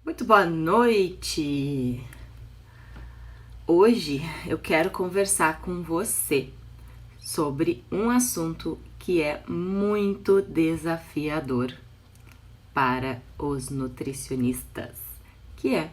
Muito boa noite! Hoje eu quero conversar com você sobre um assunto que é muito desafiador para os nutricionistas, que é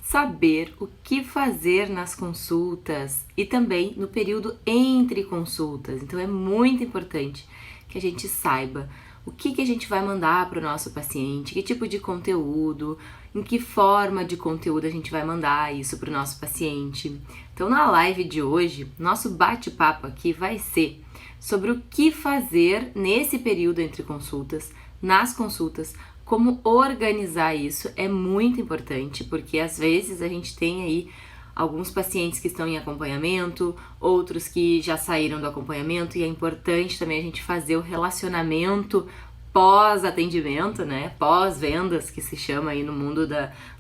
saber o que fazer nas consultas e também no período entre consultas. Então é muito importante que a gente saiba o que a gente vai mandar para o nosso paciente, que tipo de conteúdo, em que forma de conteúdo a gente vai mandar isso para o nosso paciente. Então na live de hoje, nosso bate-papo aqui vai ser sobre o que fazer nesse período entre consultas, nas consultas, como organizar isso é muito importante, porque às vezes a gente tem aí alguns pacientes que estão em acompanhamento, outros que já saíram do acompanhamento, e é importante também a gente fazer o relacionamento pós-atendimento, né? Pós-vendas, que se chama aí no mundo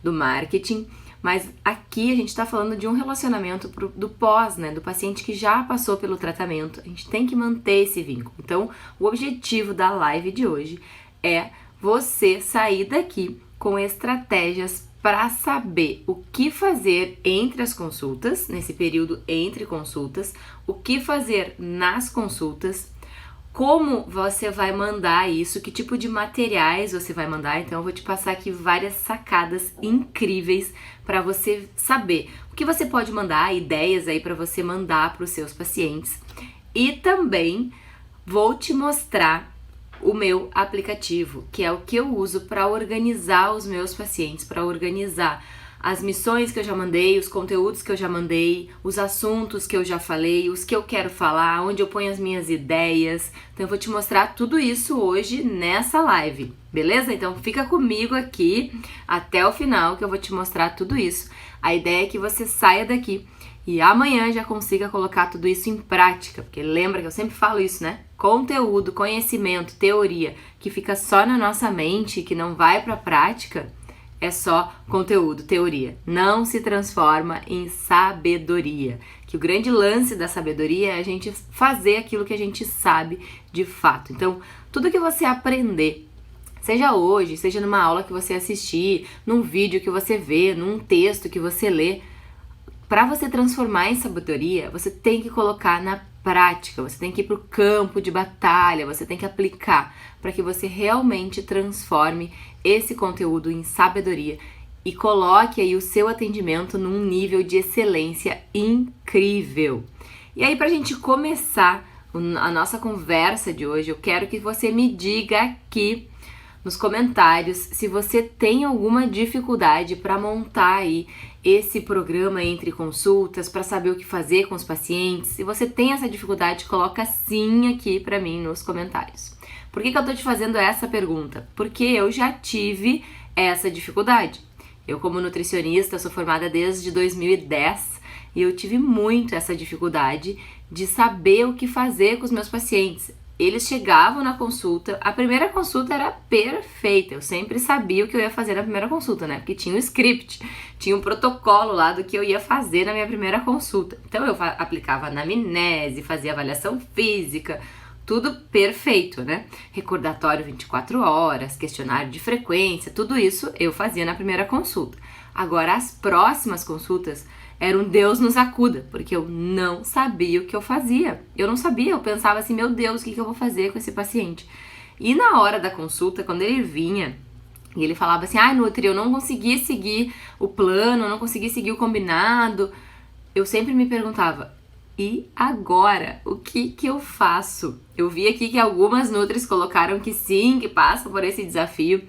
do marketing. Mas aqui a gente está falando de um relacionamento do pós, né? Do paciente que já passou pelo tratamento. A gente tem que manter esse vínculo. Então, o objetivo da live de hoje é você sair daqui com estratégias para saber o que fazer entre as consultas, nesse período entre consultas, o que fazer nas consultas, como você vai mandar isso, que tipo de materiais você vai mandar. Então eu vou te passar aqui várias sacadas incríveis para você saber o que você pode mandar, ideias aí para você mandar para os seus pacientes. E também vou te mostrar o meu aplicativo, que é o que eu uso para organizar os meus pacientes, para organizar as missões que eu já mandei, os conteúdos que eu já mandei, os assuntos que eu já falei, os que eu quero falar, onde eu ponho as minhas ideias. Então eu vou te mostrar tudo isso hoje nessa live, beleza? Então fica comigo aqui até o final que eu vou te mostrar tudo isso. A ideia é que você saia daqui e amanhã já consiga colocar tudo isso em prática, porque lembra que eu sempre falo isso, né? Conteúdo, conhecimento, teoria que fica só na nossa mente, que não vai para a prática, é só conteúdo, teoria. Não se transforma em sabedoria. Que o grande lance da sabedoria é a gente fazer aquilo que a gente sabe de fato. Então, tudo que você aprender, seja hoje, seja numa aula que você assistir, num vídeo que você vê, num texto que você lê, para você transformar em sabedoria, você tem que colocar na prática, você tem que ir para o campo de batalha, você tem que aplicar para que você realmente transforme esse conteúdo em sabedoria e coloque aí o seu atendimento num nível de excelência incrível. E aí, para a gente começar a nossa conversa de hoje, eu quero que você me diga aqui nos comentários se você tem alguma dificuldade para montar aí esse programa entre consultas, para saber o que fazer com os pacientes. Se você tem essa dificuldade, coloca sim aqui para mim nos comentários. Por que eu tô te fazendo essa pergunta? Porque eu já tive essa dificuldade. Eu, como nutricionista, sou formada desde 2010 e eu tive muito essa dificuldade de saber o que fazer com os meus pacientes. Eles chegavam na consulta, a primeira consulta era perfeita, eu sempre sabia o que eu ia fazer na primeira consulta, né? Porque tinha um script, tinha um protocolo lá do que eu ia fazer na minha primeira consulta. Então eu aplicava anamnese, fazia avaliação física, tudo perfeito, né? Recordatório 24 horas, questionário de frequência, tudo isso eu fazia na primeira consulta. Agora as próximas consultas era um Deus nos acuda, porque eu não sabia o que eu fazia. Eu não sabia, eu pensava assim, meu Deus, o que eu vou fazer com esse paciente? E na hora da consulta, quando ele vinha e ele falava assim, Nutri, eu não consegui seguir o plano, eu não consegui seguir o combinado, eu sempre me perguntava, e agora? O que eu faço? Eu vi aqui que algumas Nutris colocaram que sim, que passam por esse desafio,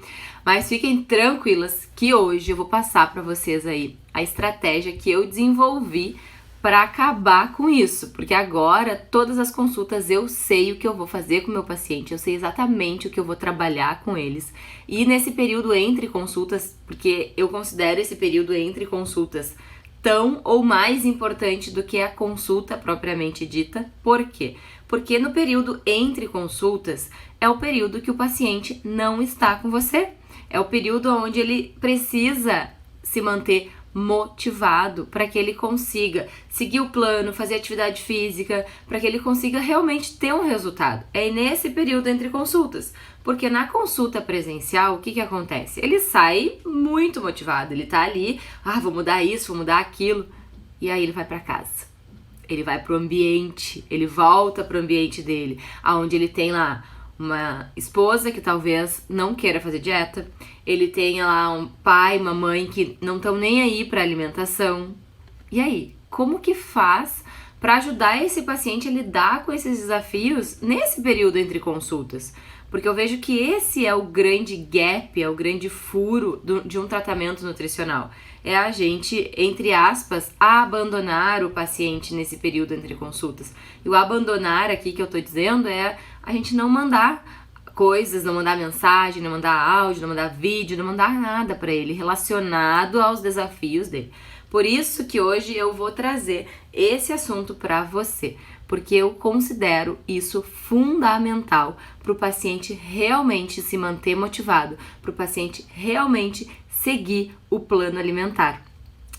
mas fiquem tranquilas que hoje eu vou passar para vocês aí a estratégia que eu desenvolvi para acabar com isso, porque agora todas as consultas eu sei o que eu vou fazer com o meu paciente, eu sei exatamente o que eu vou trabalhar com eles. E nesse período entre consultas, porque eu considero esse período entre consultas tão ou mais importante do que a consulta propriamente dita. Por quê? Porque no período entre consultas é o período que o paciente não está com você. É o período onde ele precisa se manter motivado para que ele consiga seguir o plano, fazer atividade física, para que ele consiga realmente ter um resultado. É nesse período entre consultas, porque na consulta presencial, o que acontece? Ele sai muito motivado, ele tá ali, vou mudar isso, vou mudar aquilo, e aí ele vai para casa. Ele vai pro ambiente, ele volta pro ambiente dele, aonde ele tem lá uma esposa que talvez não queira fazer dieta, ele tem lá um pai, uma mãe que não estão nem aí para alimentação. E aí, como que faz para ajudar esse paciente a lidar com esses desafios nesse período entre consultas? Porque eu vejo que esse é o grande gap, é o grande furo de um tratamento nutricional. É a gente, entre aspas, abandonar o paciente nesse período entre consultas. E o abandonar aqui que eu tô dizendo é a gente não mandar coisas, não mandar mensagem, não mandar áudio, não mandar vídeo, não mandar nada para ele relacionado aos desafios dele. Por isso que hoje eu vou trazer esse assunto para você, porque eu considero isso fundamental para o paciente realmente se manter motivado, para o paciente realmente seguir o plano alimentar.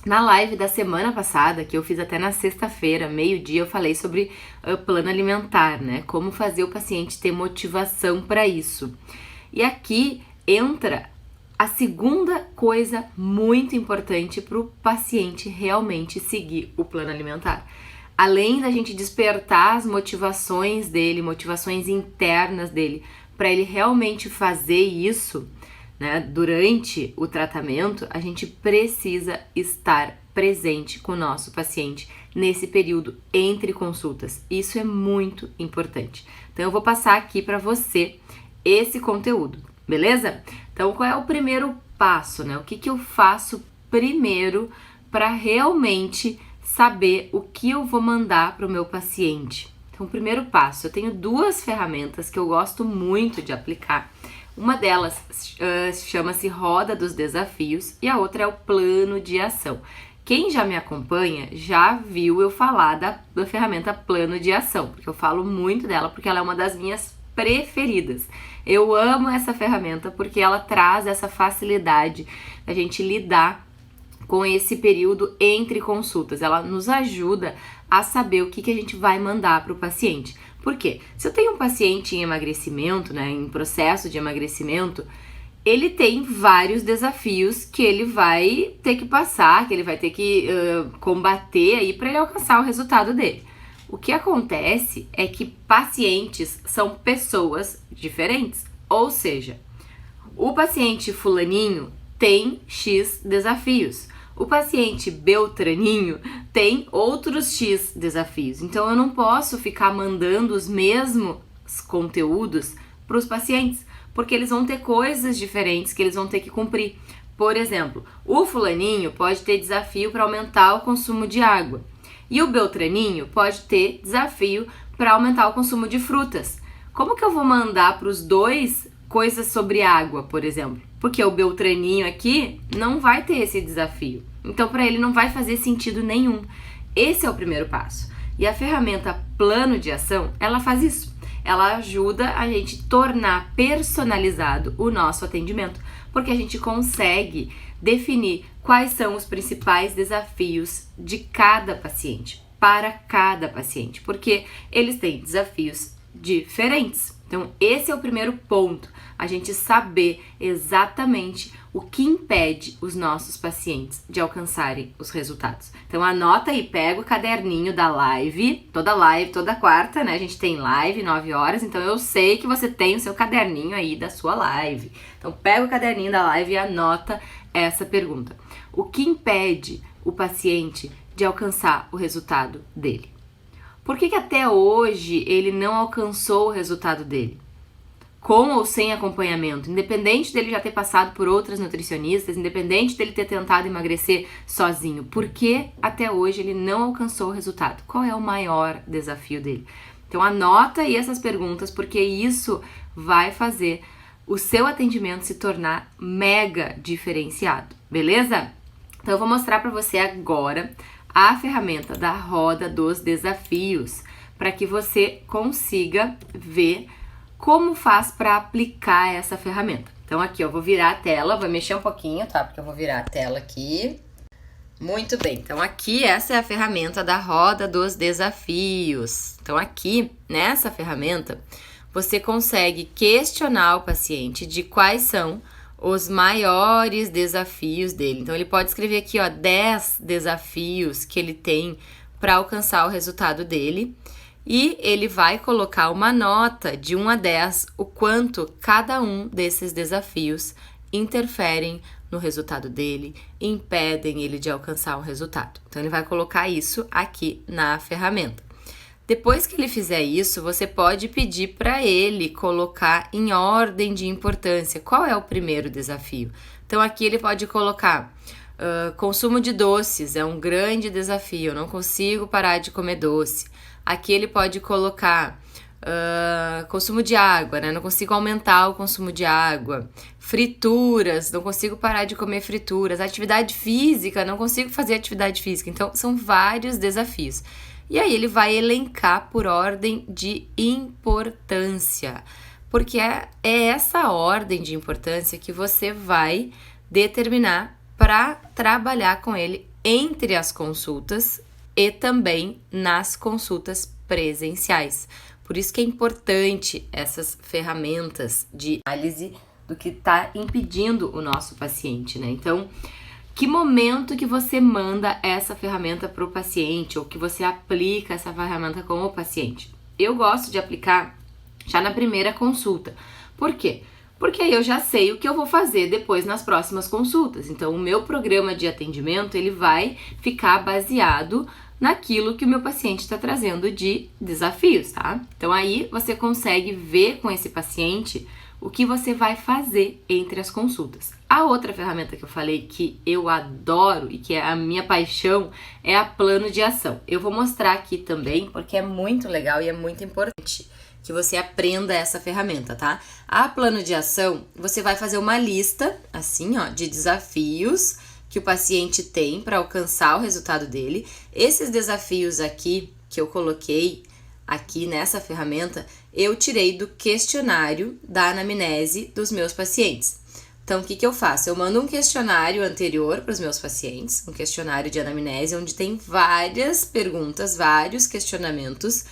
Na live da semana passada, que eu fiz até na sexta-feira, meio-dia, eu falei sobre plano alimentar, né? Como fazer o paciente ter motivação para isso. E aqui entra a segunda coisa muito importante para o paciente realmente seguir o plano alimentar. Além da gente despertar as motivações dele, motivações internas dele, para ele realmente fazer isso, né, durante o tratamento, a gente precisa estar presente com o nosso paciente nesse período entre consultas. Isso é muito importante. Então eu vou passar aqui para você esse conteúdo, beleza? Então qual é o primeiro passo, né? O que eu faço primeiro para realmente saber o que eu vou mandar para o meu paciente? Então o primeiro passo, eu tenho duas ferramentas que eu gosto muito de aplicar. Uma delas chama-se Roda dos Desafios e a outra é o Plano de Ação. Quem já me acompanha já viu eu falar da ferramenta Plano de Ação, porque eu falo muito dela porque ela é uma das minhas preferidas. Eu amo essa ferramenta porque ela traz essa facilidade da gente lidar com esse período entre consultas. Ela nos ajuda a saber o que a gente vai mandar para o paciente. Por quê? Se eu tenho um paciente em emagrecimento, né, em processo de emagrecimento, ele tem vários desafios que ele vai ter que passar, que ele vai ter que combater aí para ele alcançar o resultado dele. O que acontece é que pacientes são pessoas diferentes, ou seja, o paciente fulaninho tem X desafios. O paciente beltraninho tem outros X desafios. Então eu não posso ficar mandando os mesmos conteúdos para os pacientes, porque eles vão ter coisas diferentes que eles vão ter que cumprir. Por exemplo, o fulaninho pode ter desafio para aumentar o consumo de água. E o beltraninho pode ter desafio para aumentar o consumo de frutas. Como que eu vou mandar para os dois coisas sobre água, por exemplo? Porque o beltraninho aqui não vai ter esse desafio. Então, para ele não vai fazer sentido nenhum. Esse é o primeiro passo. E a ferramenta Plano de Ação, ela faz isso. Ela ajuda a gente tornar personalizado o nosso atendimento, porque a gente consegue definir quais são os principais desafios de cada paciente, para cada paciente, porque eles têm desafios diferentes. Então, esse é o primeiro ponto, a gente saber exatamente o que impede os nossos pacientes de alcançarem os resultados. Então, anota aí, pega o caderninho da live, toda quarta, né? A gente tem live, 9 horas, então eu sei que você tem o seu caderninho aí da sua live. Então, pega o caderninho da live e anota essa pergunta. O que impede o paciente de alcançar o resultado dele? Por que até hoje ele não alcançou o resultado dele? Com ou sem acompanhamento, independente dele já ter passado por outras nutricionistas, independente dele ter tentado emagrecer sozinho, por que até hoje ele não alcançou o resultado? Qual é o maior desafio dele? Então anota aí essas perguntas, porque isso vai fazer o seu atendimento se tornar mega diferenciado, beleza? Então eu vou mostrar para você agora a ferramenta da Roda dos Desafios, para que você consiga ver como faz para aplicar essa ferramenta. Então aqui eu vou virar a tela, vou mexer um pouquinho, tá? Porque eu vou virar a tela aqui. Muito bem, então aqui essa é a ferramenta da roda dos desafios. Então aqui, nessa ferramenta, você consegue questionar o paciente de quais são os maiores desafios dele. Então ele pode escrever aqui, ó, 10 desafios que ele tem para alcançar o resultado dele. E ele vai colocar uma nota de 1 a 10, o quanto cada um desses desafios interferem no resultado dele, impedem ele de alcançar um resultado. Então, ele vai colocar isso aqui na ferramenta. Depois que ele fizer isso, você pode pedir para ele colocar em ordem de importância. Qual é o primeiro desafio? Então, aqui ele pode colocar consumo de doces, é um grande desafio, eu não consigo parar de comer doce. Aqui ele pode colocar consumo de água, né? Não consigo aumentar o consumo de água. Frituras, não consigo parar de comer frituras. Atividade física, não consigo fazer atividade física. Então, são vários desafios. E aí ele vai elencar por ordem de importância. Porque é essa ordem de importância que você vai determinar para trabalhar com ele entre as consultas e também nas consultas presenciais. Por isso que é importante essas ferramentas de análise do que está impedindo o nosso paciente, né? Então, que momento que você manda essa ferramenta para o paciente ou que você aplica essa ferramenta com o paciente? Eu gosto de aplicar já na primeira consulta. Por quê? Porque aí eu já sei o que eu vou fazer depois nas próximas consultas. Então, o meu programa de atendimento, ele vai ficar baseado naquilo que o meu paciente está trazendo de desafios, tá? Então, aí você consegue ver com esse paciente o que você vai fazer entre as consultas. A outra ferramenta que eu falei que eu adoro e que é a minha paixão é a plano de ação. Eu vou mostrar aqui também porque é muito legal e é muito importante que você aprenda essa ferramenta, tá? A plano de ação, você vai fazer uma lista, assim, ó, de desafios que o paciente tem para alcançar o resultado dele. Esses desafios aqui que eu coloquei aqui nessa ferramenta, eu tirei do questionário da anamnese dos meus pacientes. Então, o que eu faço? Eu mando um questionário anterior para os meus pacientes, um questionário de anamnese, onde tem várias perguntas, vários questionamentos,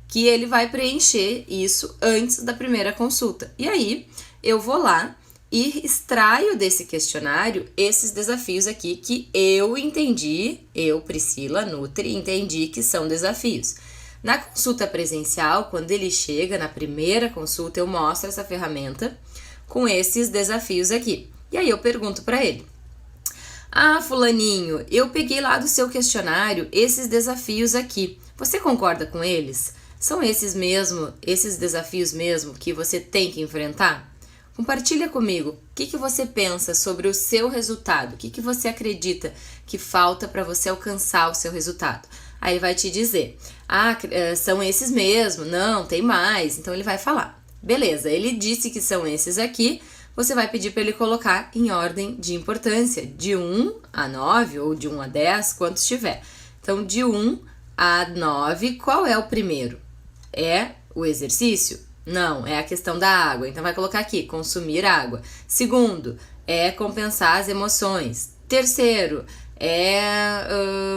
que ele vai preencher isso antes da primeira consulta. E aí, eu vou lá e extraio desse questionário esses desafios aqui que eu entendi, eu, Priscila Nutri, entendi que são desafios. Na consulta presencial, quando ele chega na primeira consulta, eu mostro essa ferramenta com esses desafios aqui. E aí eu pergunto para ele: ah, fulaninho, eu peguei lá do seu questionário esses desafios aqui. Você concorda com eles? São esses desafios mesmo que você tem que enfrentar? Compartilha comigo, o que você pensa sobre o seu resultado? O que você acredita que falta para você alcançar o seu resultado? Aí ele vai te dizer, são esses mesmo, não, tem mais. Então ele vai falar, beleza, ele disse que são esses aqui, você vai pedir para ele colocar em ordem de importância, de 1 a 9 ou de 1 a 10, quantos tiver. Então de 1 a 9, qual é o primeiro? É o exercício? Não, é a questão da água. Então vai colocar aqui, consumir água. Segundo, é compensar as emoções. Terceiro, é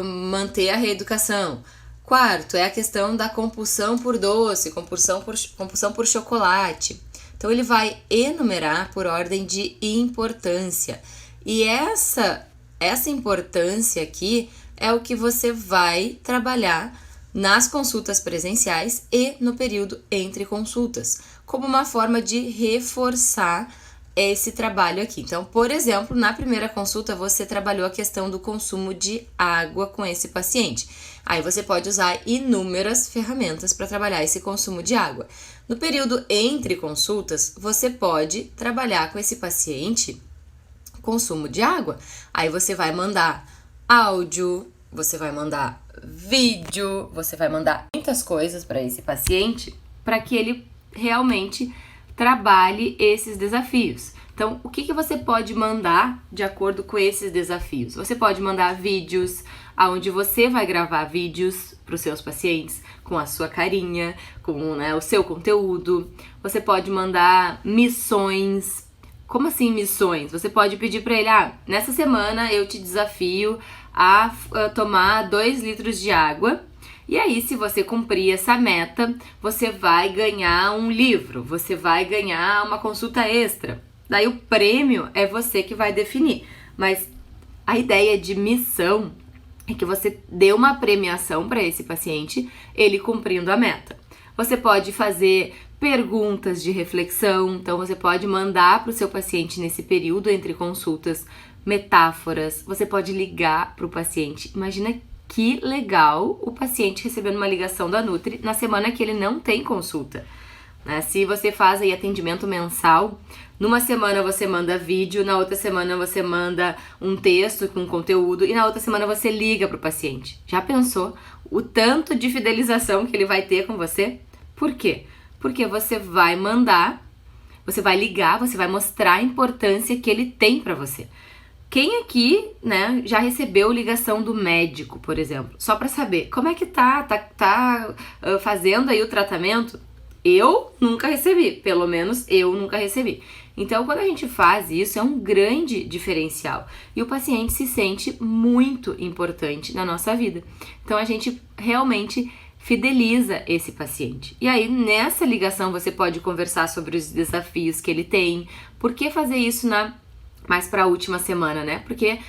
manter a reeducação. Quarto, é a questão da compulsão por doce, compulsão por chocolate. Então ele vai enumerar por ordem de importância. E essa importância aqui é o que você vai trabalhar nas consultas presenciais e no período entre consultas, como uma forma de reforçar esse trabalho aqui. Então, por exemplo, na primeira consulta você trabalhou a questão do consumo de água com esse paciente. Aí você pode usar inúmeras ferramentas para trabalhar esse consumo de água. No período entre consultas, você pode trabalhar com esse paciente consumo de água. Aí você vai mandar áudio, você vai mandar vídeo, você vai mandar muitas coisas para esse paciente para que ele realmente trabalhe esses desafios. Então, o que você pode mandar de acordo com esses desafios? Você pode mandar vídeos, onde você vai gravar vídeos para os seus pacientes com a sua carinha, com o seu conteúdo. Você pode mandar missões Como assim missões? Você pode pedir para ele, nessa semana eu te desafio a tomar 2 litros de água. E aí, se você cumprir essa meta, você vai ganhar um livro, você vai ganhar uma consulta extra. Daí o prêmio é você que vai definir. Mas a ideia de missão é que você dê uma premiação para esse paciente, ele cumprindo a meta. Você pode fazer perguntas de reflexão, então você pode mandar para o seu paciente nesse período entre consultas metáforas, você pode ligar para o paciente. Imagina que legal o paciente recebendo uma ligação da Nutri na semana que ele não tem consulta. Né? Se você faz aí atendimento mensal, numa semana você manda vídeo, na outra semana você manda um texto com conteúdo e na outra semana você liga para o paciente. Já pensou o tanto de fidelização que ele vai ter com você? Por quê? Porque você vai mandar, você vai ligar, você vai mostrar a importância que ele tem para você. Quem aqui, né, já recebeu ligação do médico, por exemplo, só para saber como é que tá fazendo aí o tratamento? Eu nunca recebi, pelo menos eu nunca recebi. Então, quando a gente faz isso, é um grande diferencial e o paciente se sente muito importante na nossa vida. Então, a gente realmente fideliza esse paciente. E aí, nessa ligação, você pode conversar sobre os desafios que ele tem. Por que fazer isso mais para a última semana, né? Porque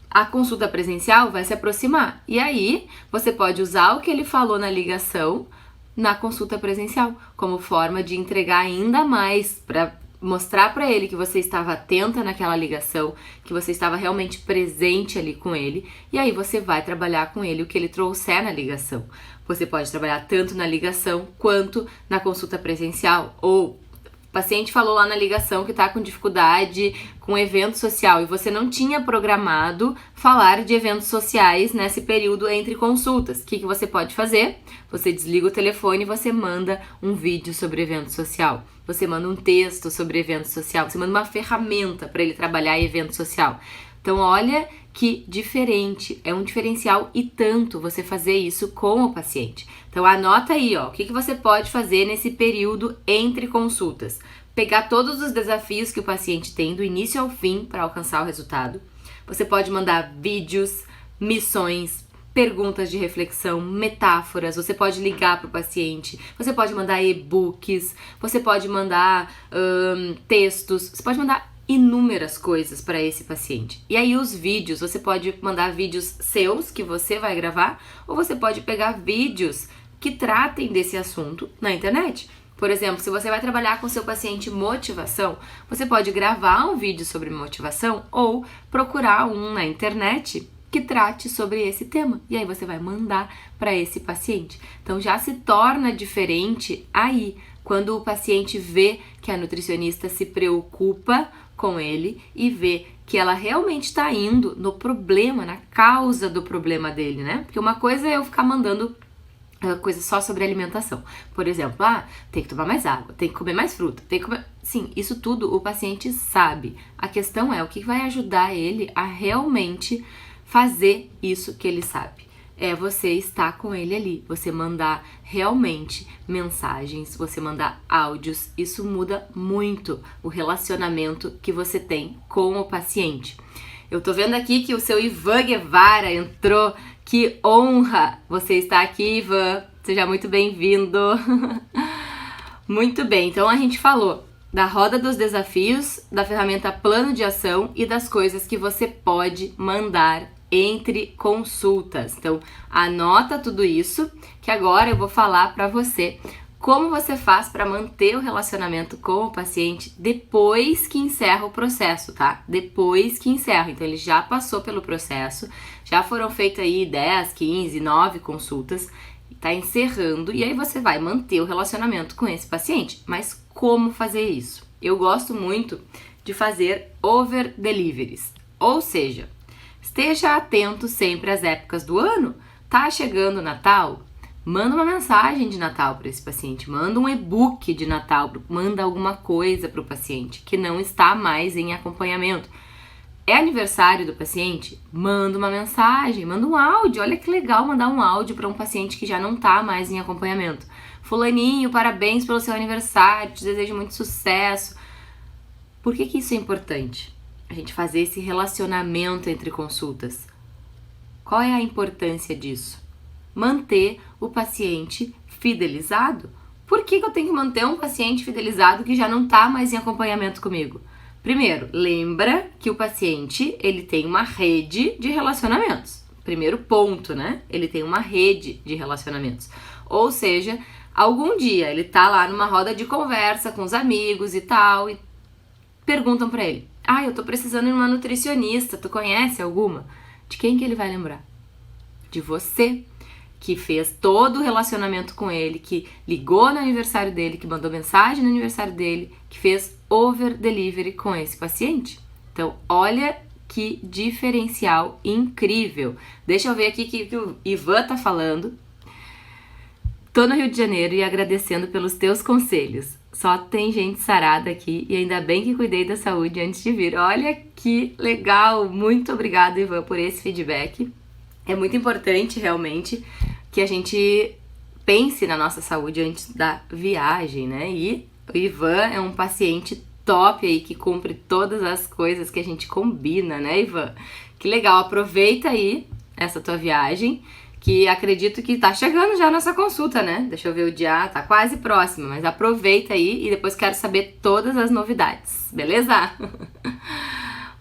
a consulta presencial vai se aproximar. E aí, você pode usar o que ele falou na ligação na consulta presencial, como forma de entregar ainda mais, para mostrar para ele que você estava atenta naquela ligação, que você estava realmente presente ali com ele, e aí você vai trabalhar com ele o que ele trouxer na ligação. Você pode trabalhar tanto na ligação quanto na consulta presencial, ou o paciente falou lá na ligação que está com dificuldade com evento social e você não tinha programado falar de eventos sociais nesse período entre consultas. O que você pode fazer? Você desliga o telefone e você manda um vídeo sobre evento social. Você manda um texto sobre evento social. Você manda uma ferramenta para ele trabalhar em evento social. Então, olha que diferente, é um diferencial e tanto você fazer isso com o paciente. Então, anota aí, o que você pode fazer nesse período entre consultas. Pegar todos os desafios que o paciente tem do início ao fim para alcançar o resultado. Você pode mandar vídeos, missões, perguntas de reflexão, metáforas, você pode ligar para o paciente, você pode mandar e-books, você pode mandar textos, você pode mandar inúmeras coisas para esse paciente. E aí os vídeos, você pode mandar vídeos seus que você vai gravar, ou você pode pegar vídeos que tratem desse assunto na internet. Por exemplo, se você vai trabalhar com seu paciente motivação, você pode gravar um vídeo sobre motivação ou procurar um na internet que trate sobre esse tema. E aí você vai mandar para esse paciente. Então já se torna diferente aí, quando o paciente vê que a nutricionista se preocupa com ele e vê que ela realmente está indo no problema, na causa do problema dele, né? Porque uma coisa é eu ficar mandando coisa só sobre alimentação. Por exemplo, tem que tomar mais água, tem que comer mais fruta, tem que comer... Sim, isso tudo o paciente sabe. A questão é o que vai ajudar ele a realmente fazer isso que ele sabe. É você estar com ele ali, você mandar realmente mensagens, você mandar áudios, isso muda muito o relacionamento que você tem com o paciente. Eu tô vendo aqui que o seu Ivan Guevara entrou, que honra você estar aqui, Ivan, seja muito bem-vindo. Muito bem, então a gente falou da roda dos desafios, da ferramenta plano de ação e das coisas que você pode mandar entre consultas. Então, anota tudo isso, que agora eu vou falar para você como você faz para manter o relacionamento com o paciente depois que encerra o processo, tá? Depois que encerra. Então, ele já passou pelo processo, já foram feitas aí 10, 15, 9 consultas, tá encerrando, e aí você vai manter o relacionamento com esse paciente. Mas como fazer isso? Eu gosto muito de fazer over deliveries, ou seja, esteja atento sempre às épocas do ano. Tá chegando o Natal? Manda uma mensagem de Natal para esse paciente, manda um e-book de Natal, manda alguma coisa para o paciente que não está mais em acompanhamento. É aniversário do paciente? Manda uma mensagem, manda um áudio. Olha que legal mandar um áudio para um paciente que já não está mais em acompanhamento. Fulaninho, parabéns pelo seu aniversário, te desejo muito sucesso. Por que isso é importante? A gente fazer esse relacionamento entre consultas. Qual é a importância disso? Manter o paciente fidelizado. Por que eu tenho que manter um paciente fidelizado que já não está mais em acompanhamento comigo? Primeiro, lembra que o paciente, ele tem uma rede de relacionamentos. Primeiro ponto, né? Ele tem uma rede de relacionamentos. Ou seja, algum dia ele tá lá numa roda de conversa com os amigos e tal, e perguntam pra ele: eu tô precisando de uma nutricionista, tu conhece alguma? De quem que ele vai lembrar? De você, que fez todo o relacionamento com ele, que ligou no aniversário dele, que mandou mensagem no aniversário dele, que fez over delivery com esse paciente. Então, olha que diferencial incrível. Deixa eu ver aqui que o Ivan tá falando. Tô no Rio de Janeiro e agradecendo pelos teus conselhos. Só tem gente sarada aqui e ainda bem que cuidei da saúde antes de vir. Olha que legal! Muito obrigada, Ivan, por esse feedback. É muito importante, realmente, que a gente pense na nossa saúde antes da viagem, né? E o Ivan é um paciente top aí, que cumpre todas as coisas que a gente combina, né, Ivan? Que legal! Aproveita aí essa tua viagem, que acredito que tá chegando já a nossa consulta, né? Deixa eu ver o dia, tá quase próximo, mas aproveita aí e depois quero saber todas as novidades, beleza?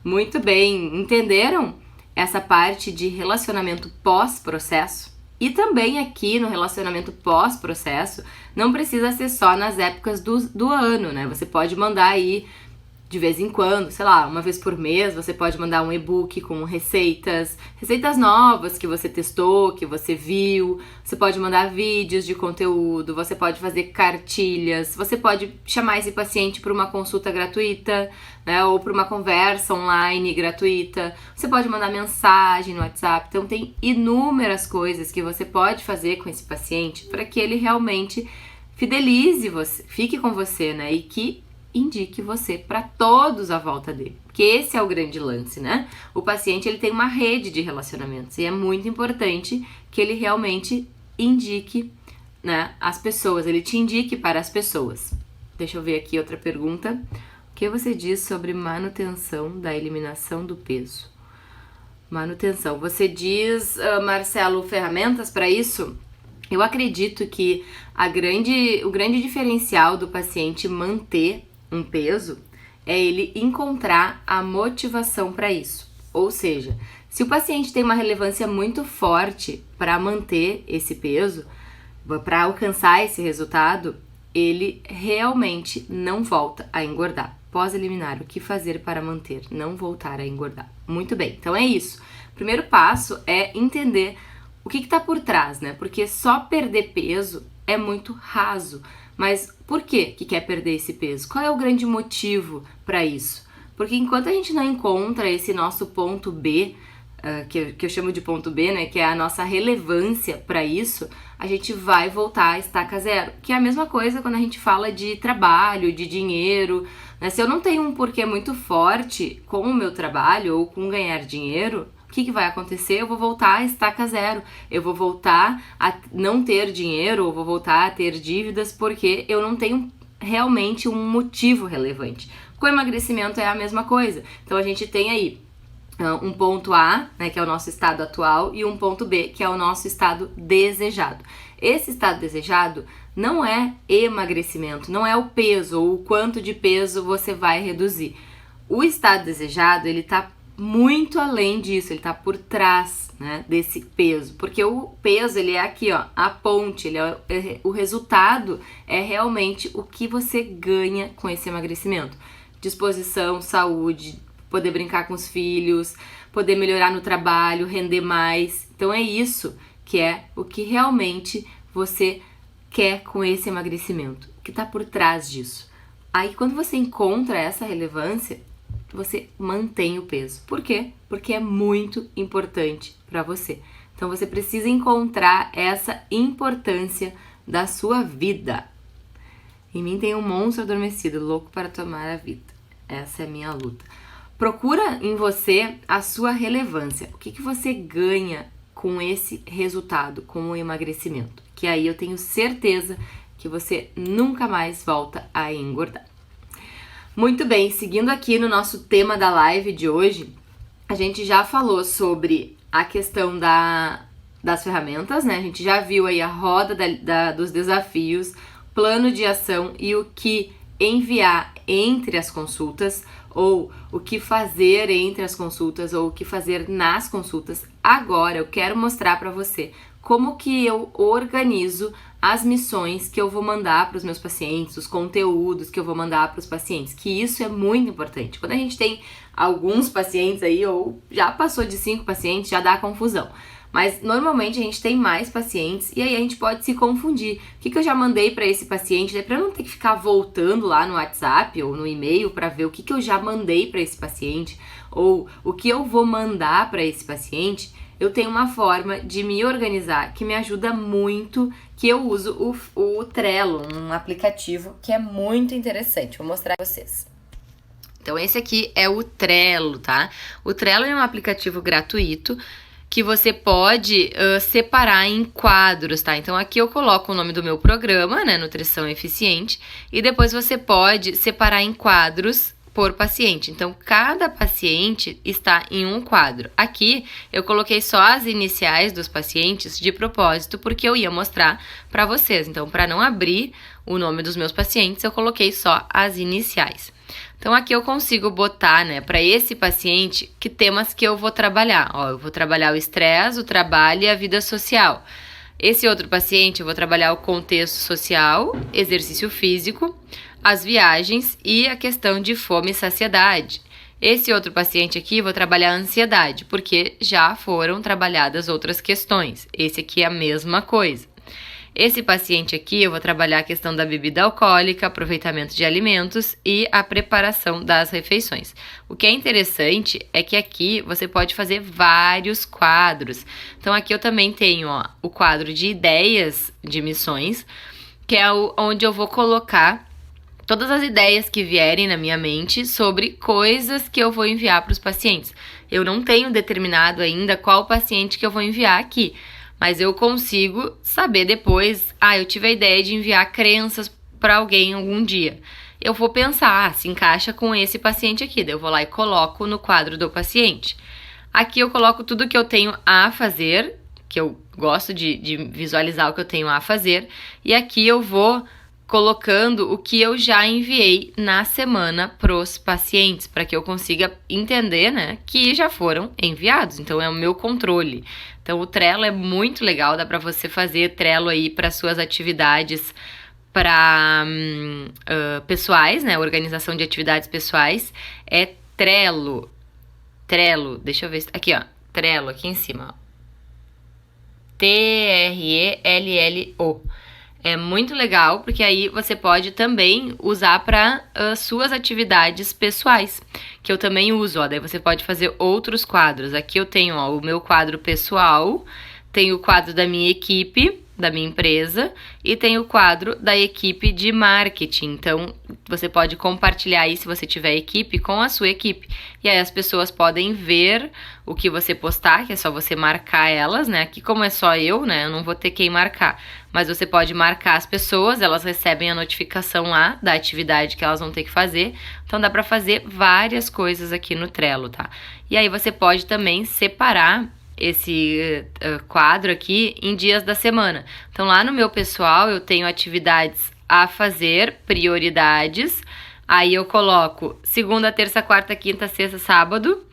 Muito bem, entenderam essa parte de relacionamento pós-processo? E também aqui no relacionamento pós-processo, não precisa ser só nas épocas do ano, né? Você pode mandar aí de vez em quando, sei lá, uma vez por mês, você pode mandar um e-book com receitas novas que você testou, que você viu. Você pode mandar vídeos de conteúdo, você pode fazer cartilhas, você pode chamar esse paciente para uma consulta gratuita, né, ou para uma conversa online gratuita. Você pode mandar mensagem no WhatsApp. Então tem inúmeras coisas que você pode fazer com esse paciente para que ele realmente fidelize você, fique com você, né, e que indique você para todos à volta dele, porque esse é o grande lance, né? O paciente, ele tem uma rede de relacionamentos e é muito importante que ele realmente indique, né, as pessoas, ele te indique para as pessoas. Deixa eu ver aqui outra pergunta. O que você diz sobre manutenção da eliminação do peso? Manutenção. Você diz, Marcelo, ferramentas para isso? Eu acredito que o grande diferencial do paciente manter um peso é ele encontrar a motivação para isso. Ou seja, se o paciente tem uma relevância muito forte para manter esse peso, para alcançar esse resultado, ele realmente não volta a engordar. Pós-eliminar, o que fazer para manter, não voltar a engordar. Muito bem, então é isso. O primeiro passo é entender o que está por trás, né? Porque só perder peso é muito raso. Mas por que quer perder esse peso? Qual é o grande motivo para isso? Porque enquanto a gente não encontra esse nosso ponto B, que eu chamo de ponto B, né, que é a nossa relevância para isso, a gente vai voltar à estaca zero. Que é a mesma coisa quando a gente fala de trabalho, de dinheiro, né? Se eu não tenho um porquê muito forte com o meu trabalho ou com ganhar dinheiro, o que vai acontecer? Eu vou voltar à estaca zero. Eu vou voltar a não ter dinheiro, ou vou voltar a ter dívidas porque eu não tenho realmente um motivo relevante. Com o emagrecimento é a mesma coisa. Então a gente tem aí um ponto A, né, que é o nosso estado atual, e um ponto B, que é o nosso estado desejado. Esse estado desejado não é emagrecimento, não é o peso ou o quanto de peso você vai reduzir. O estado desejado, ele tá muito além disso, ele tá por trás, né, desse peso, porque o peso, ele é aqui, ó, a ponte, o resultado é realmente o que você ganha com esse emagrecimento. Disposição, saúde, poder brincar com os filhos, poder melhorar no trabalho, render mais. Então é isso que é o que realmente você quer com esse emagrecimento, o que tá por trás disso. Aí quando você encontra essa relevância, você mantém o peso. Por quê? Porque é muito importante para você. Então você precisa encontrar essa importância da sua vida. Em mim tem um monstro adormecido, louco para tomar a vida. Essa é a minha luta. Procura em você a sua relevância. O que você ganha com esse resultado, com o emagrecimento? Que aí eu tenho certeza que você nunca mais volta a engordar. Muito bem, seguindo aqui no nosso tema da live de hoje, a gente já falou sobre a questão das ferramentas, né? A gente já viu aí a roda dos desafios, plano de ação e o que enviar entre as consultas, ou o que fazer entre as consultas, ou o que fazer nas consultas. Agora eu quero mostrar para você como que eu organizo as missões que eu vou mandar para os meus pacientes, os conteúdos que eu vou mandar para os pacientes, que isso é muito importante. Quando a gente tem alguns pacientes aí, ou já passou de 5 pacientes, já dá confusão. Mas normalmente a gente tem mais pacientes e aí a gente pode se confundir. O que eu já mandei para esse paciente, né, para eu não ter que ficar voltando lá no WhatsApp ou no e-mail para ver o que eu já mandei para esse paciente ou o que eu vou mandar para esse paciente. Eu tenho uma forma de me organizar que me ajuda muito, que eu uso o Trello, um aplicativo que é muito interessante. Vou mostrar para vocês. Então esse aqui é o Trello, tá? O Trello é um aplicativo gratuito que você pode separar em quadros, tá? Então aqui eu coloco o nome do meu programa, né, Nutrição Eficiente, e depois você pode separar em quadros por paciente. Então cada paciente está em um quadro. Aqui eu coloquei só as iniciais dos pacientes de propósito, porque eu ia mostrar para vocês. Então para não abrir o nome dos meus pacientes, eu coloquei só as iniciais. Então aqui eu consigo botar, né, para esse paciente, que temas que eu vou trabalhar. Ó, eu vou trabalhar o estresse, o trabalho e a vida social. Esse outro paciente eu vou trabalhar o contexto social, exercício físico, as viagens e a questão de fome e saciedade. Esse outro paciente aqui eu vou trabalhar a ansiedade, porque já foram trabalhadas outras questões. Esse aqui é a mesma coisa. Esse paciente aqui eu vou trabalhar a questão da bebida alcoólica, aproveitamento de alimentos e a preparação das refeições. O que é interessante é que aqui você pode fazer vários quadros. Então aqui eu também tenho, ó, o quadro de ideias de missões, que é onde eu vou colocar todas as ideias que vierem na minha mente sobre coisas que eu vou enviar para os pacientes. Eu não tenho determinado ainda qual paciente que eu vou enviar aqui, mas eu consigo saber depois, eu tive a ideia de enviar crenças para alguém algum dia. Eu vou pensar, se encaixa com esse paciente aqui, daí eu vou lá e coloco no quadro do paciente. Aqui eu coloco tudo que eu tenho a fazer, que eu gosto de visualizar o que eu tenho a fazer, e aqui eu vou colocando o que eu já enviei na semana pros pacientes, para que eu consiga entender, né, que já foram enviados. Então é o meu controle. Então o Trello é muito legal, dá para você fazer Trello aí para suas atividades para pessoais, né, organização de atividades pessoais. É Trello, deixa eu ver, aqui ó, Trello aqui em cima, ó. Trello. É muito legal, porque aí você pode também usar para suas atividades pessoais, que eu também uso, ó. Daí você pode fazer outros quadros. Aqui eu tenho, ó, o meu quadro pessoal, tenho o quadro da minha equipe, da minha empresa, e tenho o quadro da equipe de marketing. Então, você pode compartilhar aí, se você tiver equipe, com a sua equipe. E aí as pessoas podem ver o que você postar, que é só você marcar elas, né? Aqui como é só eu, né? Eu não vou ter quem marcar. Mas você pode marcar as pessoas, elas recebem a notificação lá da atividade que elas vão ter que fazer. Então, dá pra fazer várias coisas aqui no Trello, tá? E aí você pode também separar esse quadro aqui em dias da semana. Então lá no meu pessoal eu tenho atividades a fazer, prioridades, aí eu coloco segunda, terça, quarta, quinta, sexta, sábado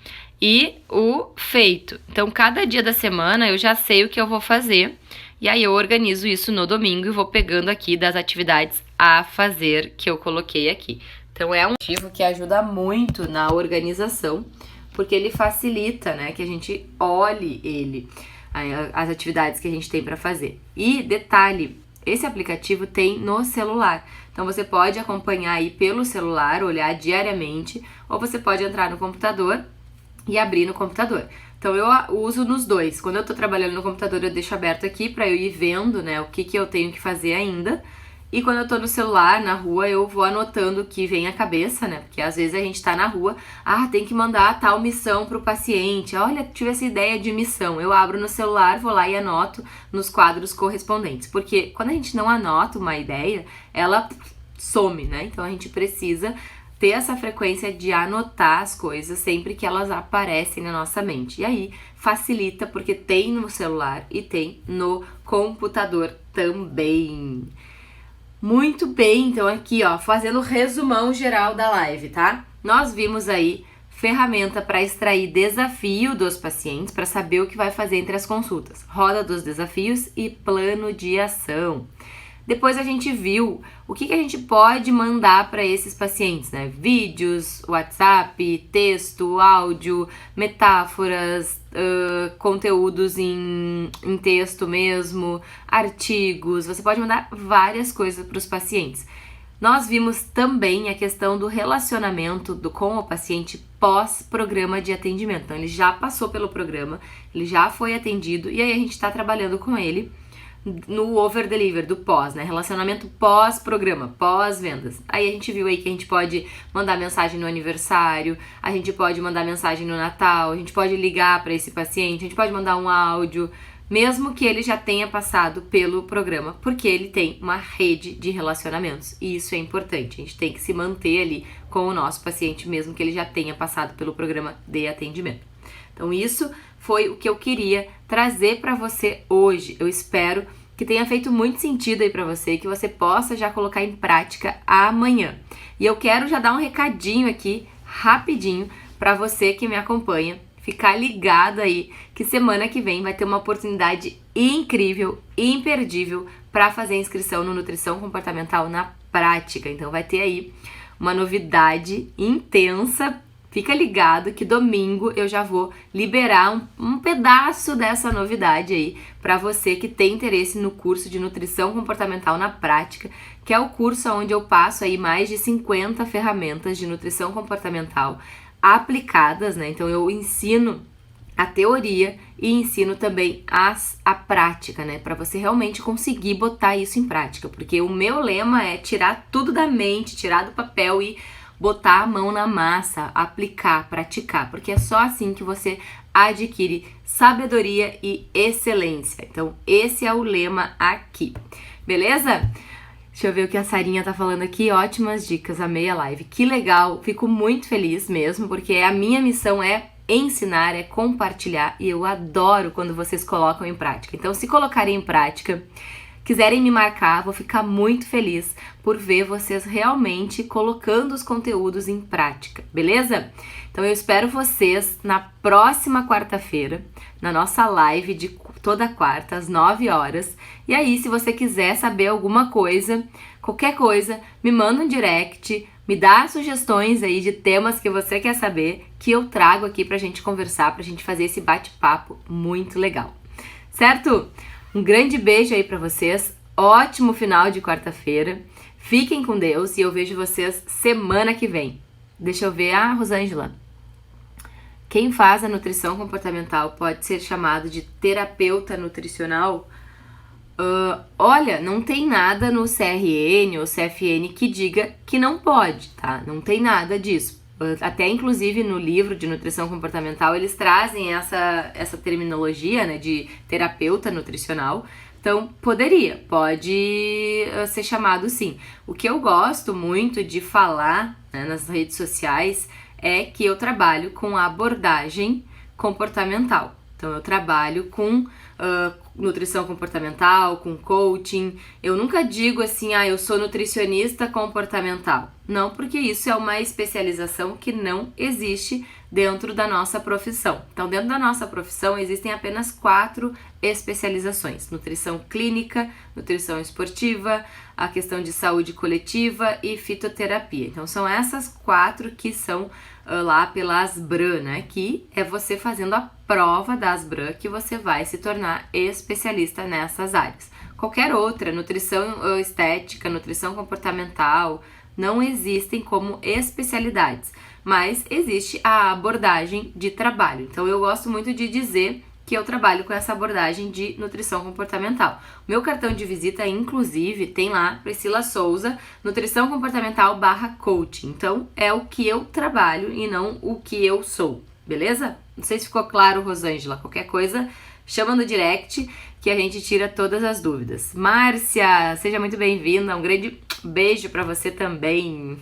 e o feito. Então cada dia da semana eu já sei o que eu vou fazer e aí eu organizo isso no domingo e vou pegando aqui das atividades a fazer que eu coloquei aqui. Então é um ativo que ajuda muito na organização, porque ele facilita, né, que a gente olhe as atividades que a gente tem para fazer. E detalhe, esse aplicativo tem no celular, então você pode acompanhar aí pelo celular, olhar diariamente, ou você pode entrar no computador e abrir no computador. Então eu uso nos dois. Quando eu tô trabalhando no computador, eu deixo aberto aqui para eu ir vendo, né, o que eu tenho que fazer ainda. E quando eu tô no celular, na rua, eu vou anotando o que vem à cabeça, né? Porque às vezes a gente tá na rua, tem que mandar tal missão pro paciente. Olha, tive essa ideia de missão. Eu abro no celular, vou lá e anoto nos quadros correspondentes. Porque quando a gente não anota uma ideia, ela some, né? Então a gente precisa ter essa frequência de anotar as coisas sempre que elas aparecem na nossa mente. E aí facilita porque tem no celular e tem no computador também. Muito bem, então aqui ó, fazendo o resumão geral da live, tá? Nós vimos aí ferramenta para extrair desafio dos pacientes, para saber o que vai fazer entre as consultas, roda dos desafios e plano de ação. Depois a gente viu o que a gente pode mandar para esses pacientes, né? Vídeos, WhatsApp, texto, áudio, metáforas, conteúdos em texto mesmo, artigos. Você pode mandar várias coisas para os pacientes. Nós vimos também a questão do relacionamento com o paciente pós-programa de atendimento. Então, ele já passou pelo programa, ele já foi atendido e aí a gente está trabalhando com ele no over-deliver, do pós, né? Relacionamento pós-programa, pós-vendas. Aí a gente viu aí que a gente pode mandar mensagem no aniversário, a gente pode mandar mensagem no Natal, a gente pode ligar para esse paciente, a gente pode mandar um áudio, mesmo que ele já tenha passado pelo programa, porque ele tem uma rede de relacionamentos. E isso é importante, a gente tem que se manter ali com o nosso paciente, mesmo que ele já tenha passado pelo programa de atendimento. Então isso foi o que eu queria trazer para você hoje. Eu espero que tenha feito muito sentido aí para você, que você possa já colocar em prática amanhã. E eu quero já dar um recadinho aqui, rapidinho, para você que me acompanha, ficar ligado aí, que semana que vem vai ter uma oportunidade incrível, imperdível, para fazer a inscrição no Nutrição Comportamental na Prática. Então vai ter aí uma novidade intensa. Fica ligado que domingo eu já vou liberar um pedaço dessa novidade aí para você que tem interesse no curso de Nutrição Comportamental na Prática, que é o curso onde eu passo aí mais de 50 ferramentas de nutrição comportamental aplicadas, né? Então eu ensino a teoria e ensino também a prática, né? Para você realmente conseguir botar isso em prática, porque o meu lema é tirar tudo da mente, tirar do papel e botar a mão na massa, aplicar, praticar, porque é só assim que você adquire sabedoria e excelência. Então, esse é o lema aqui, beleza? Deixa eu ver o que a Sarinha tá falando aqui, ótimas dicas, amei a live, que legal, fico muito feliz mesmo, porque a minha missão é ensinar, é compartilhar e eu adoro quando vocês colocam em prática. Então, se colocarem em prática, quiserem me marcar, vou ficar muito feliz por ver vocês realmente colocando os conteúdos em prática, beleza? Então eu espero vocês na próxima quarta-feira, na nossa live de toda quarta, às 9 horas. E aí, se você quiser saber alguma coisa, qualquer coisa, me manda um direct, me dá sugestões aí de temas que você quer saber, que eu trago aqui pra gente conversar, pra gente fazer esse bate-papo muito legal. Certo? Um grande beijo aí pra vocês, ótimo final de quarta-feira, fiquem com Deus e eu vejo vocês semana que vem. Deixa eu ver, Rosângela, quem faz a nutrição comportamental pode ser chamado de terapeuta nutricional? Olha, não tem nada no CRN ou CFN que diga que não pode, tá? Não tem nada disso. Até inclusive no livro de nutrição comportamental eles trazem essa terminologia, né, de terapeuta nutricional. Então pode ser chamado sim. O que eu gosto muito de falar, né, nas redes sociais é que eu trabalho com abordagem comportamental. Então eu trabalho com nutrição comportamental, com coaching. Eu nunca digo assim, eu sou nutricionista comportamental. Não, porque isso é uma especialização que não existe dentro da nossa profissão. Então, dentro da nossa profissão existem apenas 4 especializações: nutrição clínica, nutrição esportiva, a questão de saúde coletiva e fitoterapia. Então, são essas 4 que são lá pela Asbran, né? Que é você fazendo a prova da Asbran que você vai se tornar especialista nessas áreas. Qualquer outra, nutrição estética, nutrição comportamental, não existem como especialidades, mas existe a abordagem de trabalho. Então eu gosto muito de dizer que eu trabalho com essa abordagem de nutrição comportamental. Meu cartão de visita, inclusive, tem lá Priscila Souza, nutrição comportamental /coaching. Então é o que eu trabalho e não o que eu sou, beleza? Não sei se ficou claro, Rosângela. Qualquer coisa, chama no direct que a gente tira todas as dúvidas. Márcia, seja muito bem-vinda. Um grande beijo para você também.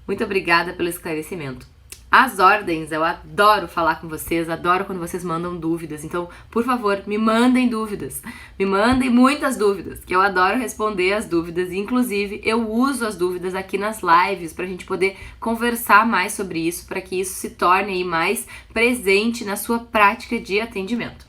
Muito obrigada pelo esclarecimento. As ordens, eu adoro falar com vocês, adoro quando vocês mandam dúvidas. Então, por favor, me mandem dúvidas. Me mandem muitas dúvidas, que eu adoro responder as dúvidas. Inclusive, eu uso as dúvidas aqui nas lives pra gente poder conversar mais sobre isso, para que isso se torne aí mais presente na sua prática de atendimento.